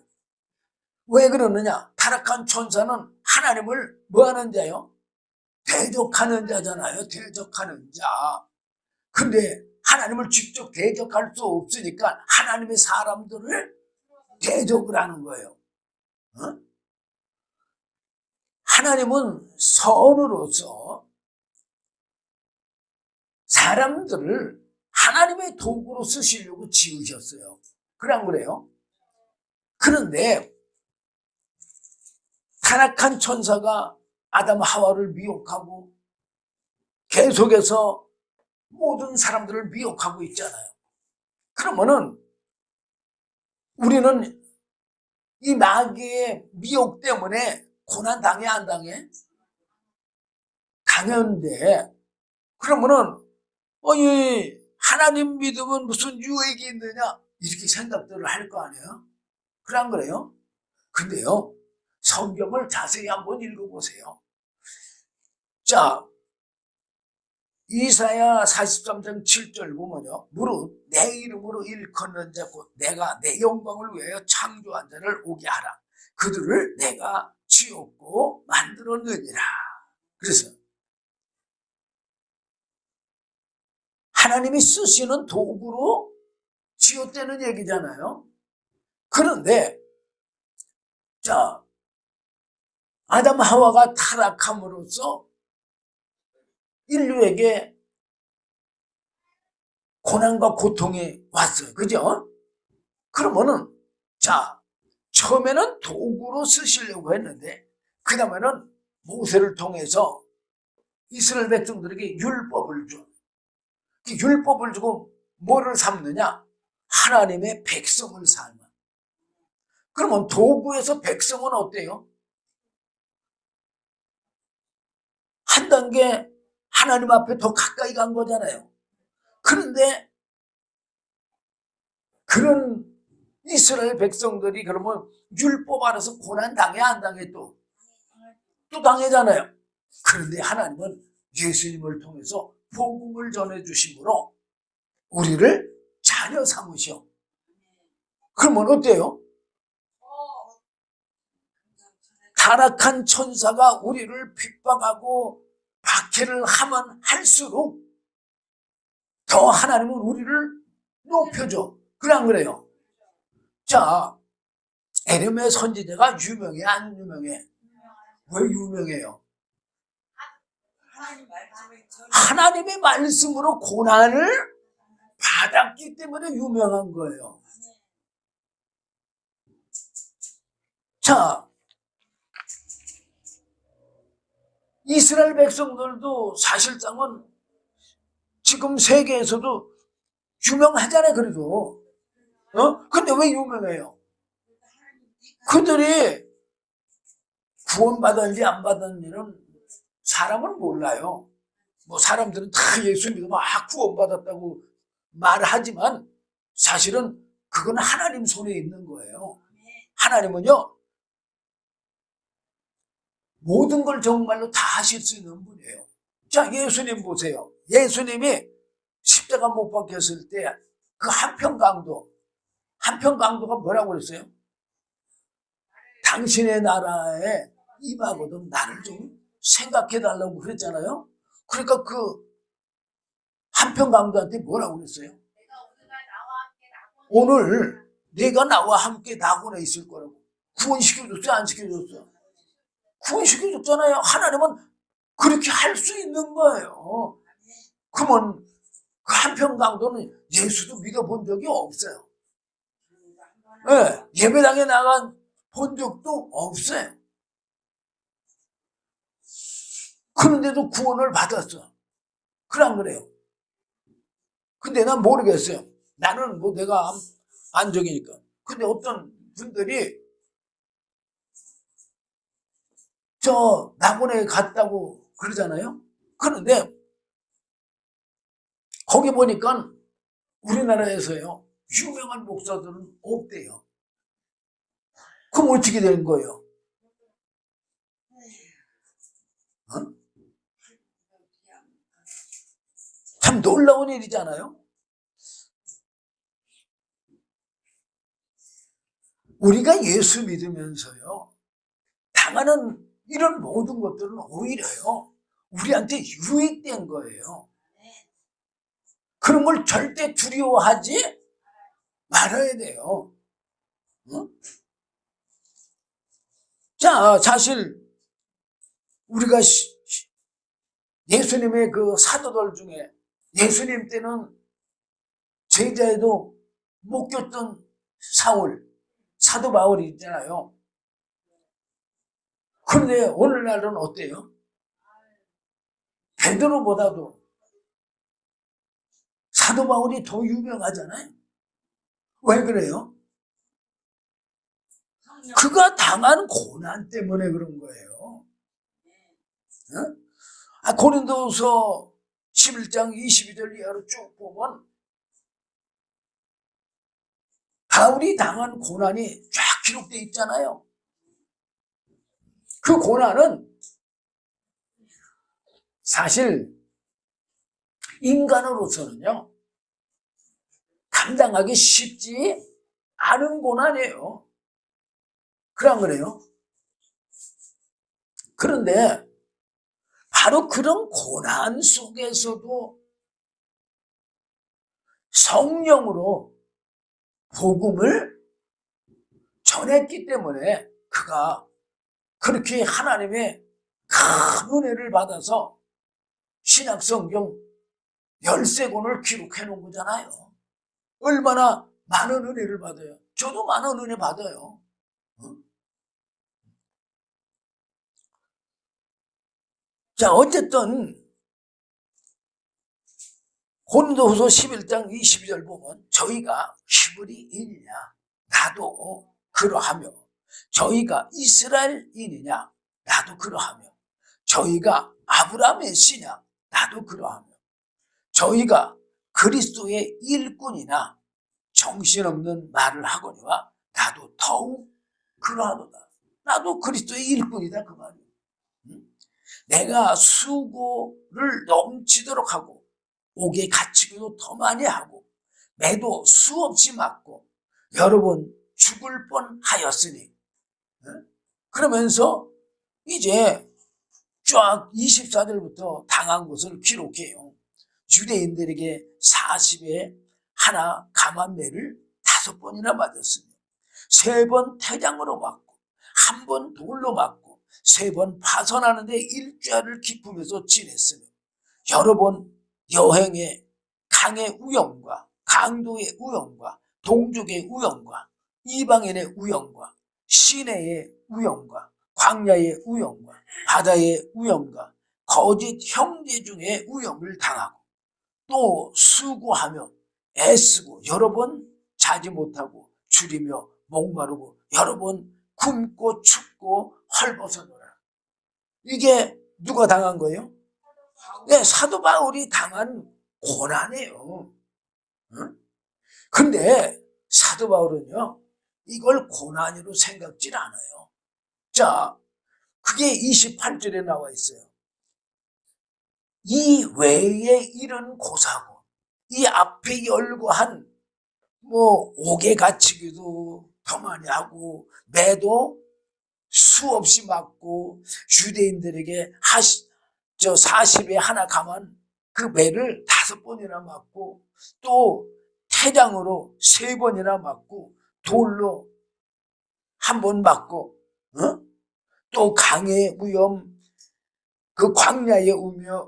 왜 그러느냐? 타락한 천사는 하나님을 뭐 하는 자요? 대적하는 자잖아요. 대적하는 자. 근데 하나님을 직접 대적할 수 없으니까 하나님의 사람들을 대적을 하는 거예요. 어? 하나님은 선으로서 사람들을 하나님의 도구로 쓰시려고 지으셨어요. 그래 안 그래요? 그런데 타락한 천사가 아담 하와를 미혹하고 계속해서 모든 사람들을 미혹하고 있잖아요. 그러면은 우리는 이 마귀의 미혹 때문에 고난 당해 안 당해? 당했는데 그러면은 이 하나님 믿으면 무슨 유익이 있느냐 이렇게 생각들을 할 거 아니에요? 그래 안 그래요? 근데요 성경을 자세히 한번 읽어보세요. 자, 이사야 43장 7절 보면요. 무릇 내 이름으로 일컫는 자 곧 내가 내 영광을 위하여 창조한 자를 오게 하라. 그들을 내가 지었고 만들었느니라. 그래서 하나님이 쓰시는 도구로 지었다는 얘기잖아요. 그런데 자, 아담 하와가 타락함으로써 인류에게 고난과 고통이 왔어요. 그죠? 그러면은 자, 처음에는 도구로 쓰시려고 했는데 그 다음에는 모세를 통해서 이스라엘 백성들에게 율법을 줘. 율법을 주고 뭐를 삼느냐? 하나님의 백성을 삶아. 그러면 도구에서 백성은 어때요? 한 단계 하나님 앞에 더 가까이 간 거잖아요. 그런데 그런 이스라엘 백성들이 그러면 율법 안에서 고난 당해 안 당해 또 당해잖아요. 그런데 하나님은 예수님을 통해서 복음을 전해주심으로 우리를 자녀 삼으셔. 그러면 어때요? 타락한 천사가 우리를 핍박하고 박해를 하면 할수록 더 하나님은 우리를 높여줘. 그래 안 그래요? 자, 에레미야 선지자가 유명해 안 유명해? 왜 유명해요? 하나님의 말씀으로 고난을 받았기 때문에 유명한 거예요. 자, 이스라엘 백성들도 사실상은 지금 세계에서도 유명하잖아요, 그래도. 근데 왜 유명해요? 그들이 구원받았는지 안 받았는지는 사람은 몰라요. 뭐 사람들은 다 예수 믿으면 구원받았다고 말하지만 사실은 그건 하나님 손에 있는 거예요. 하나님은요, 모든 걸 정말로 다 하실 수 있는 분이에요. 자, 예수님 보세요. 예수님이 십자가 못 박혔을 때 그 한평강도가 뭐라고 그랬어요? 당신의 나라에 임하거든 나를 좀 생각해 달라고 그랬잖아요. 그러니까 그 한평강도한테 뭐라고 그랬어요? 오늘 내가 나와 함께 낙원에 있을 거라고. 구원시켜줬어요? 안 시켜줬어요? 구원시켜줬잖아요. 하나님은 그렇게 할 수 있는 거예요. 그러면 그 한평강도는 예수도 믿어본 적이 없어요. 네, 예배당에 나간 본 적도 없어요. 그런데도 구원을 받았어. 그래 안 그래요? 근데 난 모르겠어요. 나는 뭐 내가 안정이니까. 근데 어떤 분들이 저 낙원에 갔다고 그러잖아요. 그런데 거기 보니까 우리나라에서요 유명한 목사들은 없대요. 그럼 어떻게 된 거예요? 참 놀라운 일이잖아요. 우리가 예수 믿으면서요 당하는 이런 모든 것들은 오히려요 우리한테 유익된 거예요. 그런 걸 절대 두려워하지 말아야 돼요. 어? 자, 사실 우리가 예수님의 그 사도들 중에 예수님 때는 제자에도 못 꼈던 사도 바울이 있잖아요. 그런데 오늘날은 어때요? 베드로보다도 사도 바울이 더 유명하잖아요. 왜 그래요? 그가 당한 고난 때문에 그런 거예요. 어? 고린도서 11장 22절 이하로 쭉 보면 바울이 당한 고난이 쫙 기록되어 있잖아요. 그 고난은 사실 인간으로서는요, 감당하기 쉽지 않은 고난이에요. 그럼 그래요? 그런데 바로 그런 고난 속에서도 성령으로 복음을 전했기 때문에 그가 그렇게 하나님의 큰 은혜를 받아서 신약성경 13권을 기록해 놓은 거잖아요. 얼마나 많은 은혜를 받아요. 저도 많은 은혜 받아요. 자, 어쨌든 고린도후서 11장 22절 보면 저희가 히브리인이냐 나도 그러하며 저희가 이스라엘인이냐 나도 그러하며 저희가 아브라함의 씨냐 나도 그러하며 저희가 그리스도의 일꾼이나 정신없는 말을 하거니와 나도 더욱 그러하도다. 나도 그리스도의 일꾼이다 그 말이에요. 내가 수고를 넘치도록 하고 옥에 갇히기도 더 많이 하고 매도 수없이 맞고 여러 번 죽을 뻔하였으니 그러면서 이제 쫙 24절부터 당한 것을 기록해요. 유대인들에게 40에 하나 감한 매를 5번이나 맞았으며 3번 태장으로 맞고 1번 돌로 맞고 3번 파선하는데 일주일을 기쁘면서 지냈으며 여러 번 여행의 강의 우영과 강도의 우영과 동족의 우영과 이방인의 우영과 시내의 우영과 광야의 우영과 바다의 우영과 거짓 형제 중에 우영을 당하고 또 수고하며 애쓰고 여러 번 자지 못하고 줄이며 목마르고 여러 번 굶고 춥고 헐벗어노라. 이게 누가 당한 거예요? 네, 사도 바울이 당한 고난이에요. 근데 사도 바울은요, 이걸 고난으로 생각질 않아요. 자, 그게 28절에 나와 있어요. 이 외에 이런 고사고, 이 앞에 열거한 옥에 갇히기도 더 많이 하고, 매도 수없이 맞고, 유대인들에게 40에 하나 감한 그 매를 5번이나 맞고, 또 태장으로 3번이나 맞고, 돌로 1번 맞고, 또 강의 위험, 그 광야의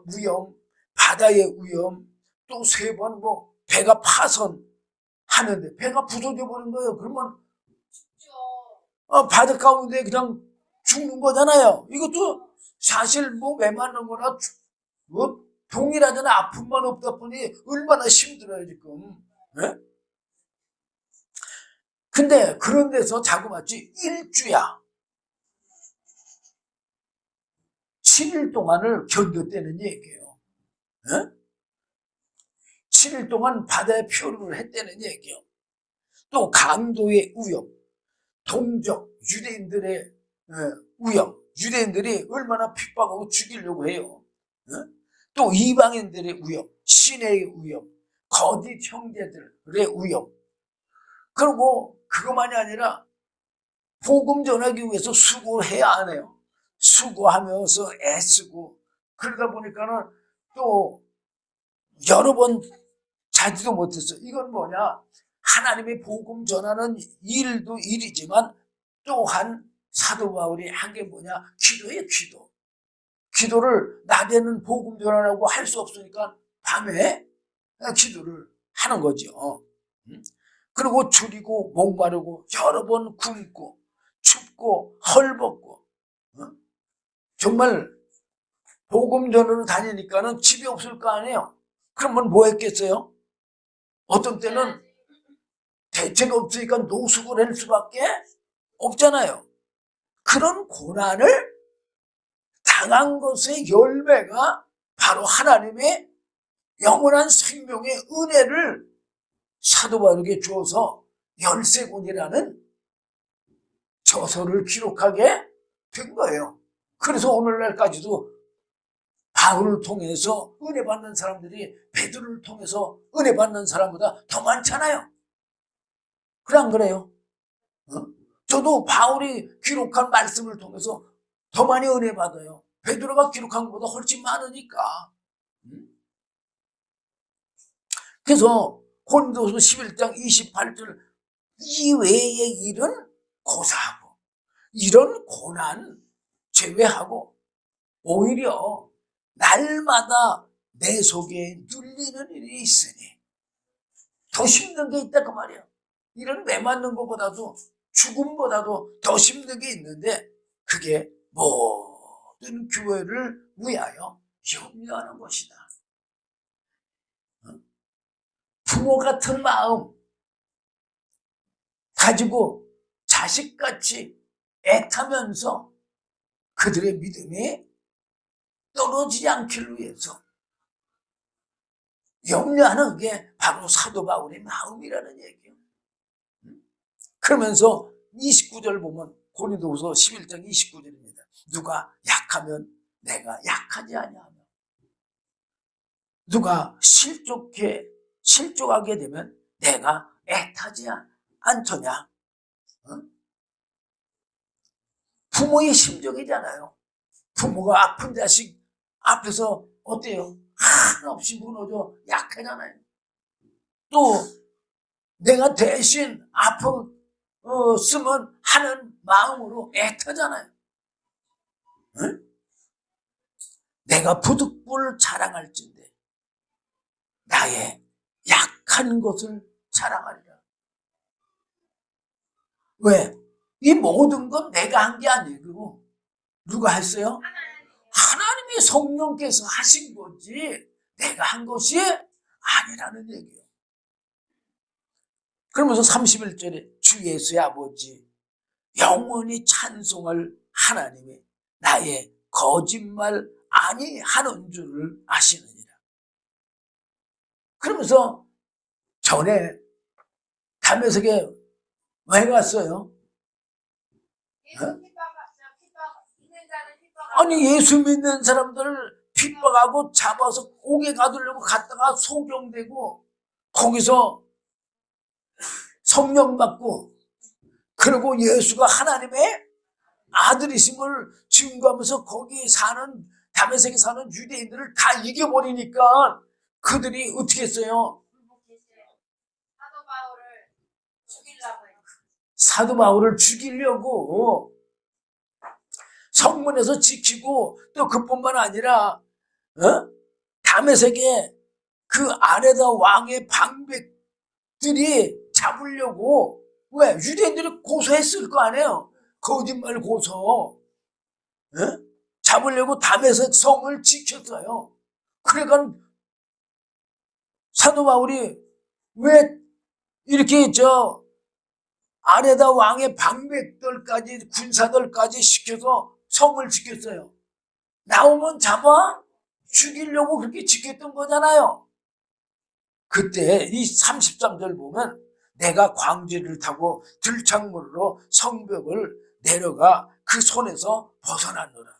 위험, 바다의 위험, 또 3번 배가 파선하는데 배가 부서져 버린 거예요. 그러면 바다 가운데 그냥 죽는 거잖아요. 이것도 사실 매 맞는 거나 동일하잖아. 아픔만 없다 보니 얼마나 힘들어요 지금. 네? 근데 그런 데서 자그마치 일주야 7일 동안을 견뎠다는 얘기예요. 네? 7일 동안 바다에 표류를 했다는 얘기예요. 또 강도의 위험, 동족, 유대인들의 위험, 유대인들이 얼마나 핍박하고 죽이려고 해요. 또 이방인들의 위험, 시내의 위험, 거짓 형제들의 위험. 그리고 그것만이 아니라 복음 전하기 위해서 수고를 해야 하네요. 수고하면서 애쓰고 그러다 보니까는 또 여러 번 자지도 못했어. 이건 뭐냐? 하나님의 복음 전하는 일도 일이지만 또한 사도 바울이 한 게 뭐냐? 기도예요, 기도. 기도를 낮에는 복음 전하라고 할 수 없으니까 밤에 기도를 하는 거죠. 그리고 줄이고 목마르고 여러 번 굶고 춥고 헐벗고 정말 복음 전으로 다니니까는 집이 없을 거 아니에요. 그러면 뭐 했겠어요? 어떤 때는 대책 없으니까 노숙을 할 수밖에 없잖아요. 그런 고난을 당한 것의 열매가 바로 하나님의 영원한 생명의 은혜를 사도 바울에게 주어서 열세권이라는 저서를 기록하게 된 거예요. 그래서 오늘날까지도 바울을 통해서 은혜 받는 사람들이 베드로를 통해서 은혜 받는 사람보다 더 많잖아요. 그래 안 그래요? 저도 바울이 기록한 말씀을 통해서 더 많이 은혜 받아요. 베드로가 기록한 것보다 훨씬 많으니까. 그래서 고린도서 11장 28절 이외의 일은 고사하고 이런 고난 제외하고 오히려 날마다 내 속에 눌리는 일이 있으니 더 힘든 게 있다 그 말이에요. 이런 매 맞는 것보다도 죽음보다도 더 힘든 게 있는데 그게 모든 교회를 위하여 염려하는 것이다. 부모 같은 마음 가지고 자식같이 애타면서 그들의 믿음이 떨어지지 않기를 위해서 염려하는 게 바로 사도 바울의 마음이라는 얘기예요. 그러면서 29절 보면 고린도후서 11장 29절입니다. 누가 약하면 내가 약하지 아니하며 누가 실족하게 되면 내가 애타지 않더냐. 부모의 심정이잖아요. 부모가 아픈 자식 앞에서 어때요? 한없이 무너져 약하잖아요. 또 내가 대신 쓰면 하는 마음으로 애타잖아요. 응? 내가 부득불 자랑할진대 나의 약한 것을 자랑하리라. 왜? 이 모든 건 내가 한 게 아니고 누가 했어요? 하나님의 성령께서 하신 거지 내가 한 것이 아니라는 얘기예요. 그러면서 31절에 주 예수의 아버지 영원히 찬송할 하나님이 나의 거짓말 아니하는 줄을 아시느니라. 그러면서 전에 다메섹에 왜 갔어요? 아니 예수 믿는 사람들을 핍박하고 잡아서 옥에 가두려고 갔다가 소경되고 거기서 성령 받고 그리고 예수가 하나님의 아들이심을 증거하면서 거기 사는 다메섹에 사는 유대인들을 다 이겨버리니까 그들이 어떻게 했어요? 사도 바울을 죽이려고 성문에서 지키고 또 그뿐만 아니라 다메섹에 그 아레다 왕의 방백들이 잡으려고 왜? 유대인들이 고소했을 거 아니에요. 거짓말 고소. 잡으려고 다메섹 성을 지켰어요. 그러니까 사도 바울이 왜 이렇게 아레다 왕의 방백들까지 군사들까지 시켜서 성을 지켰어요. 나오면 잡아 죽이려고 그렇게 지켰던 거잖아요. 그때 이 33절 보면 내가 광주를 타고 들창문으로 성벽을 내려가 그 손에서 벗어났노라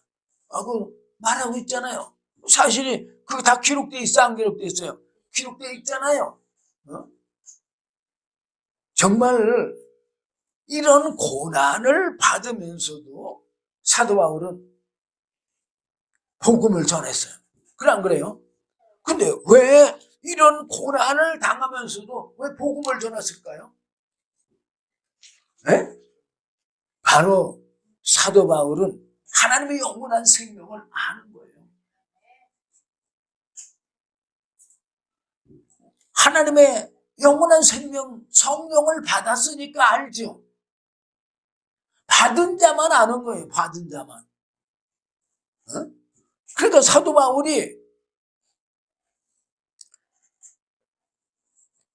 하고 말하고 있잖아요. 사실이 그거 다 기록되어 있어 안 기록되어 있어요? 기록되어 있잖아요. 정말 이런 고난을 받으면서도 사도 바울은 복음을 전했어요. 그래 안 그래요? 근데 왜 이런 고난을 당하면서도 왜 복음을 전했을까요? 네? 바로 사도 바울은 하나님의 영원한 생명을 아는 거예요. 하나님의 영원한 생명, 성령을 받았으니까 알죠. 받은 자만 아는 거예요. 받은 자만. 어? 그러니까 사도 바울이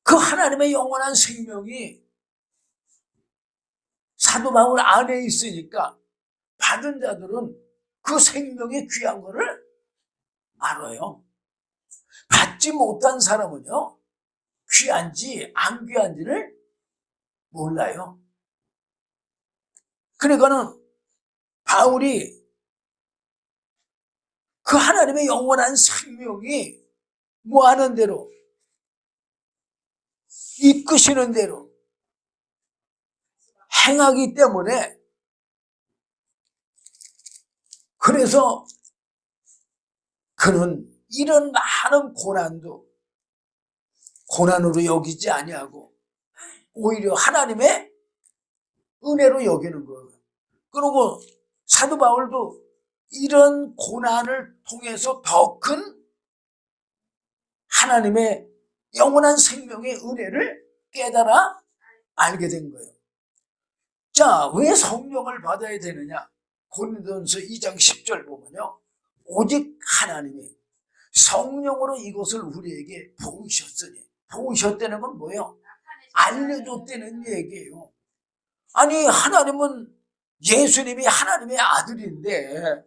그 하나님의 영원한 생명이 사도 바울 안에 있으니까 받은 자들은 그 생명이 귀한 거를 알아요. 받지 못한 사람은요, 귀한지 안 귀한지를 몰라요. 그러니까는 바울이 그 하나님의 영원한 생명이 뭐 하는 대로, 이끄시는 대로 행하기 때문에, 그래서 그는 이런 많은 고난도 고난으로 여기지 아니하고 오히려 하나님의 은혜로 여기는 거예요. 그리고 사도 바울도 이런 고난을 통해서 더 큰 하나님의 영원한 생명의 은혜를 깨달아 알게 된 거예요. 자, 왜 성령을 받아야 되느냐? 고린도전서 2장 10절 보면요, 오직 하나님이 성령으로 이것을 우리에게 보이셨으니, 보이셨다는 건 뭐예요? 알려줬다는 얘기예요. 아니, 하나님은 예수님이 하나님의 아들인데,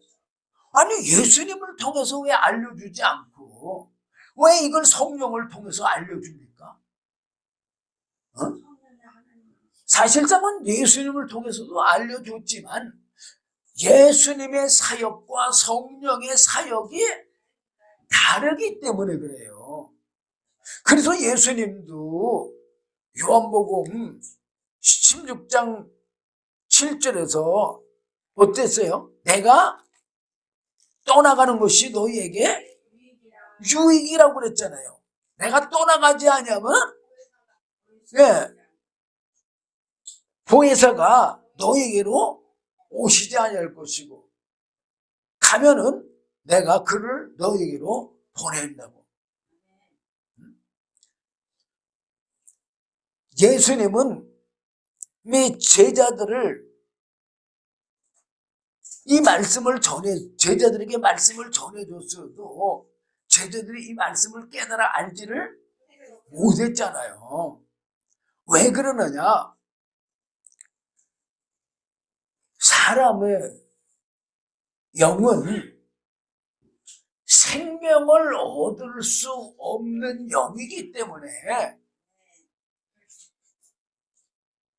아니, 예수님을 통해서 왜 알려주지 않고 왜 이걸 성령을 통해서 알려줍니까? 어? 사실상은 예수님을 통해서도 알려줬지만 예수님의 사역과 성령의 사역이 다르기 때문에 그래요. 그래서 예수님도 요한복음 16장 7절에서 어땠어요? 내가 떠나가는 것이 너희에게 유익이라고 그랬잖아요. 내가 떠나가지 않으면 보혜사가 너희에게로 오시지 아니할 것이고, 가면은 내가 그를 너희에게로 보낸다고. 예수님은 이 제자들을 이 말씀을 제자들에게 말씀을 전해줬어도 제자들이 이 말씀을 깨달아 알지를 못했잖아요. 왜 그러느냐? 사람의 영은 생명을 얻을 수 없는 영이기 때문에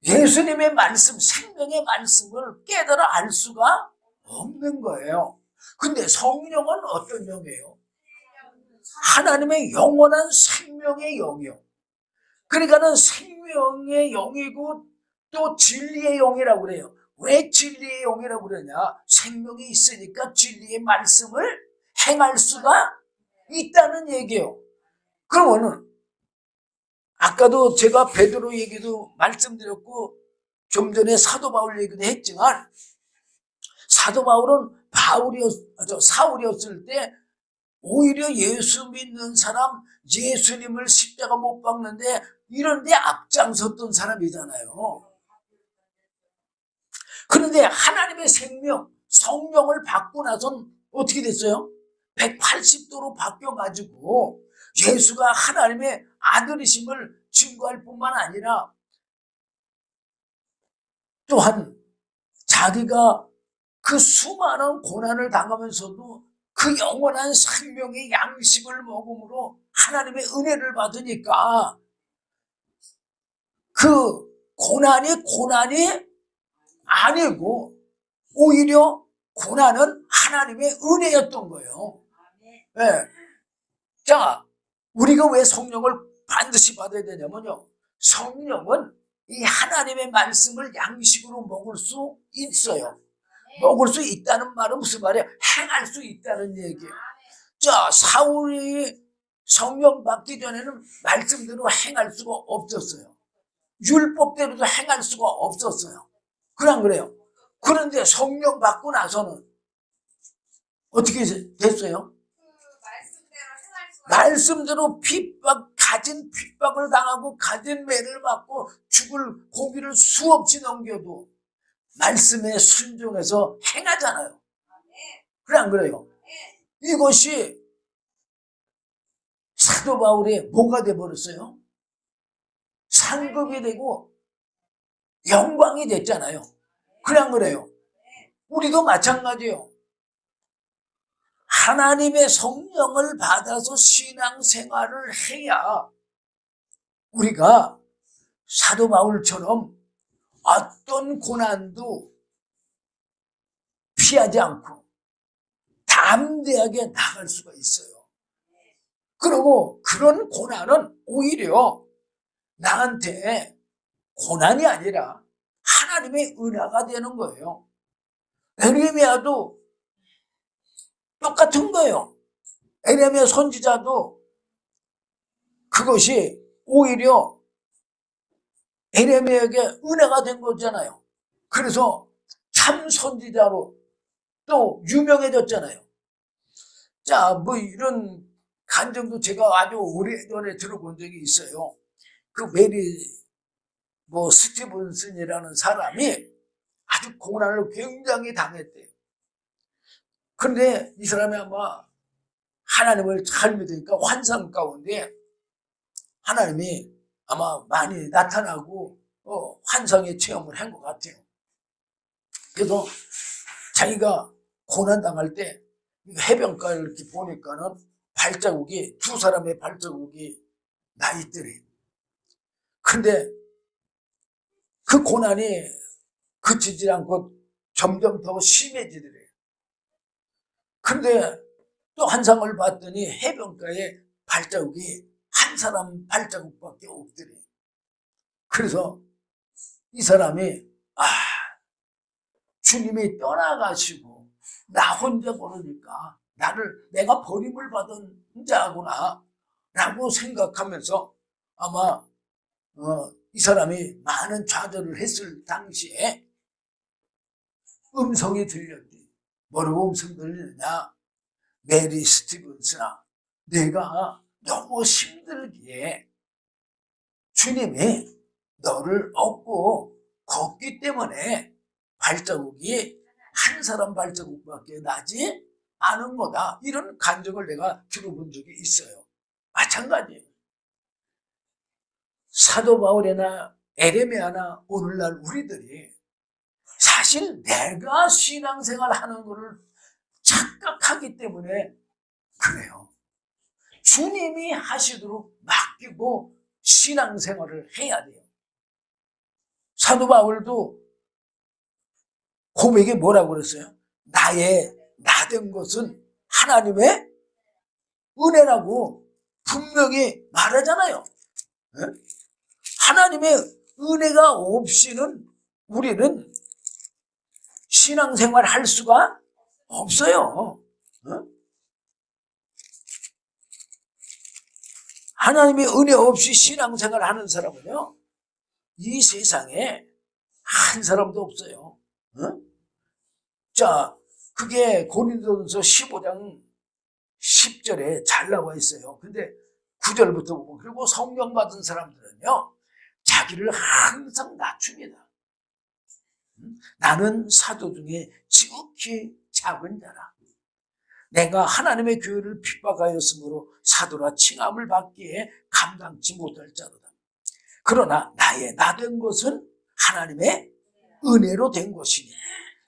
예수님의 말씀, 생명의 말씀을 깨달아 알 수가 없는 거예요. 근데 성령은 어떤 영이에요? 하나님의 영원한 생명의 영이요. 그러니까는 생명의 영이고 또 진리의 영이라고 그래요. 왜 진리의 영이라고 그러냐? 생명이 있으니까 진리의 말씀을 행할 수가 있다는 얘기예요. 그러면은 아까도 제가 베드로 얘기도 말씀드렸고 좀 전에 사도 바울 얘기도 했지만, 사도 바울은 사울이었을 때 오히려 예수 믿는 사람, 예수님을 십자가 못 박는데 이런 데 앞장섰던 사람이잖아요. 그런데 하나님의 생명, 성령을 받고 나선 어떻게 됐어요? 180도로 바뀌어가지고 예수가 하나님의 아들이심을 증거할 뿐만 아니라 또한 자기가 그 수많은 고난을 당하면서도 그 영원한 생명의 양식을 먹음으로 하나님의 은혜를 받으니까 그 고난이 아니고 오히려 고난은 하나님의 은혜였던 거예요. 네. 자, 우리가 왜 성령을 반드시 받아야 되냐면요, 성령은 이 하나님의 말씀을 양식으로 먹을 수 있어요. 먹을 수 있다는 말은 무슨 말이에요? 행할 수 있다는 얘기예요. 자, 성령 받기 전에는 말씀대로 행할 수가 없었어요. 율법대로도 행할 수가 없었어요. 그냥 그래요. 그런데 성령 받고 나서는 어떻게 됐어요? 말씀대로 행할 수가 말씀대로 가진 핍박을 당하고 가진 매를 맞고 죽을 고비를 수없이 넘겨도 말씀에 순종해서 행하잖아요. 네. 그래 안 그래요? 네. 이것이 사도 바울의 뭐가 돼버렸어요? 상급이 되고 영광이 됐잖아요. 그래 안 그래요? 우리도 마찬가지예요. 하나님의 성령을 받아서 신앙생활을 해야 우리가 사도 바울처럼 어떤 고난도 피하지 않고 담대하게 나갈 수가 있어요. 그리고 그런 고난은 오히려 나한테 고난이 아니라 하나님의 은혜가 되는 거예요. 에레미야도 똑같은 거예요. 에레미야 선지자도 그것이 오히려 에레미야에게 은혜가 된 거잖아요. 그래서 참 선지자로 또 유명해졌잖아요. 자, 뭐 이런 간증도 제가 아주 오래전에 들어본 적이 있어요. 그 스티븐슨이라는 사람이 아주 고난을 굉장히 당했대요. 그런데 이 사람이 아마 하나님을 잘 믿으니까 환상 가운데 하나님이 아마 많이 나타나고 환상의 체험을 한 것 같아요. 그래서 자기가 고난당할 때 해변가를 이렇게 보니까는 두 사람의 발자국이 나 있더래. 근데 그 고난이 그치지 않고 점점 더 심해지더래. 근데 또 환상을 봤더니 해변가에 발자국이 한 사람 발자국밖에 없더래. 그래서 이 사람이 주님이 떠나가시고 나 혼자 걸으니까 내가 버림을 받은 자구나 라고 생각하면서 아마 이 사람이 많은 좌절을 했을 당시에 음성이 들렸지. 뭐라고 음성 들리느냐? 메리 스티븐스나 내가 너무 힘들기에 주님이 너를 얻고 걷기 때문에 발자국이 한 사람 발자국밖에 나지 않은 거다. 이런 간증을 내가 들어본 적이 있어요. 마찬가지예요. 사도 바울이나 에레미야나 오늘날 우리들이 사실 내가 신앙생활 하는 것을 착각하기 때문에 그래요. 주님이 하시도록 맡기고 신앙생활을 해야 돼요. 사도 바울도 고백에 뭐라고 그랬어요? 나 된 것은 하나님의 은혜라고 분명히 말하잖아요. 하나님의 은혜가 없이는 우리는 신앙생활 할 수가 없어요. 하나님의 은혜 없이 신앙생활 하는 사람은요, 이 세상에 한 사람도 없어요. 자, 그게 고린도전서 15장 10절에 잘 나와 있어요. 근데 9절부터 보고, 그리고 성령 받은 사람들은요, 자기를 항상 낮춥니다. 나는 사도 중에 지극히 작은 자라. 내가 하나님의 교회를 핍박하였으므로 사도라 칭함을 받기에 감당치 못할 자로다. 그러나 나 된 것은 하나님의 은혜로 된 것이니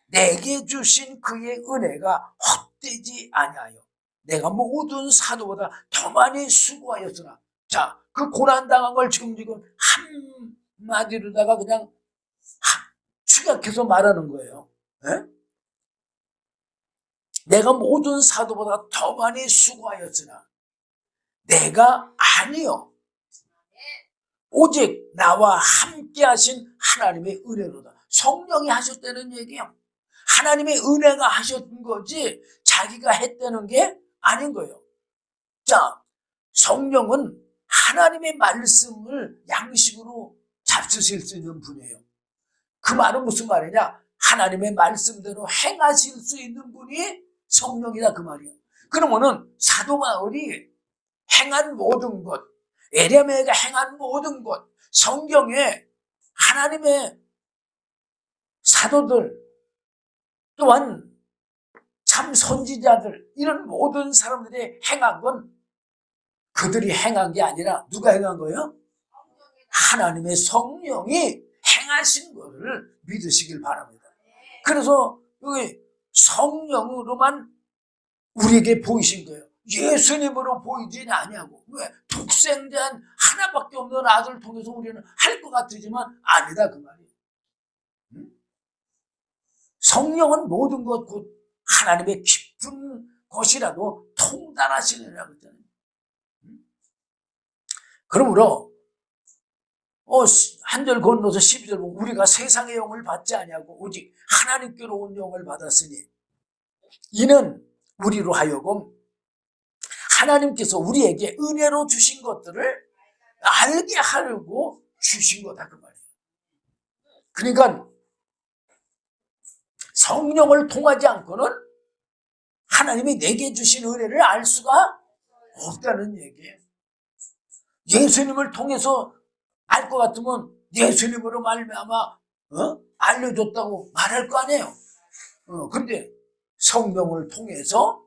내게 주신 그의 은혜가 헛되지 아니하여 내가 모든 사도보다 더 많이 수고하였으나, 자, 그 고난당한 걸 지금 한마디로다가 그냥 축약해서 말하는 거예요. 내가 모든 사도보다 더 많이 수고하였으나 내가 아니요 오직 나와 함께 하신 하나님의 은혜로다. 성령이 하셨다는 얘기예요. 하나님의 은혜가 하셨던 거지 자기가 했다는 게 아닌 거예요. 자, 성령은 하나님의 말씀을 양식으로 잡수실 수 있는 분이에요. 그 말은 무슨 말이냐? 하나님의 말씀대로 행하실 수 있는 분이 성령이다 그 말이에요. 그러면은 사도 바울이 행한 모든 것, 에레미야가 행한 모든 것, 성경에 하나님의 사도들 또한 참 선지자들 이런 모든 사람들이 행한 건 그들이 행한 게 아니라 누가 행한 거예요? 하나님의 성령이 행하신 것을 믿으시길 바랍니다. 그래서 여기 성령으로만 우리에게 보이신 거예요. 예수님으로 보이진 아니하고. 왜? 독생자한 하나밖에 없는 아들을 통해서 우리는 할 것 같지만 아니다 그 말이에요. 성령은 모든 것 곧 하나님의 깊은 것이라도 통달하시느라고 했잖아요. 그러므로 한 절 건너서 12절 보면 우리가 세상의 영을 받지 아니하고 오직 하나님께로 온 영을 받았으니 이는 우리로 하여금 하나님께서 우리에게 은혜로 주신 것들을 알게 하려고 주신 거다 그 말이에요. 그러니까 성령을 통하지 않고는 하나님이 내게 주신 은혜를 알 수가 없다는 얘기예요. 예수님을 통해서 알 것 같으면 예수님으로 말미암아 알려줬다고 말할 거 아니에요. 근데 성령을 통해서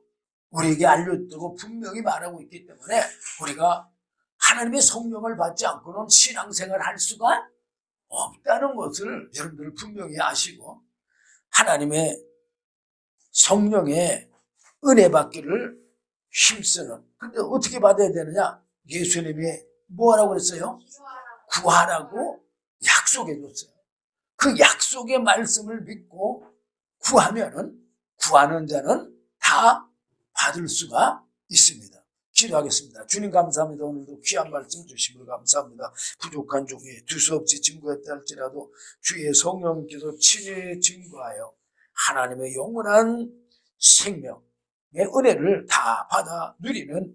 우리에게 알려주고 분명히 말하고 있기 때문에 우리가 하나님의 성령을 받지 않고는 신앙생활을 할 수가 없다는 것을 여러분들 분명히 아시고 하나님의 성령의 은혜 받기를 힘쓰는. 근데 어떻게 받아야 되느냐? 예수님이 뭐하라고 그랬어요? 구하라고 약속해 줬어요. 그 약속의 말씀을 믿고 구하면은 구하는 자는 다 받을 수가 있습니다. 기도하겠습니다. 주님 감사합니다. 오늘도 귀한 말씀 주심을 감사합니다. 부족한 종이 두서없이 증거했다 할지라도 주의 성령께서 친히 증거하여 하나님의 영원한 생명의 은혜를 다 받아 누리는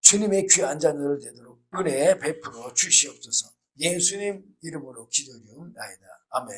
주님의 귀한 자녀를 되도록 은혜 베풀어 주시옵소서. 예수님 이름으로 기도드리옵나이다. 아멘.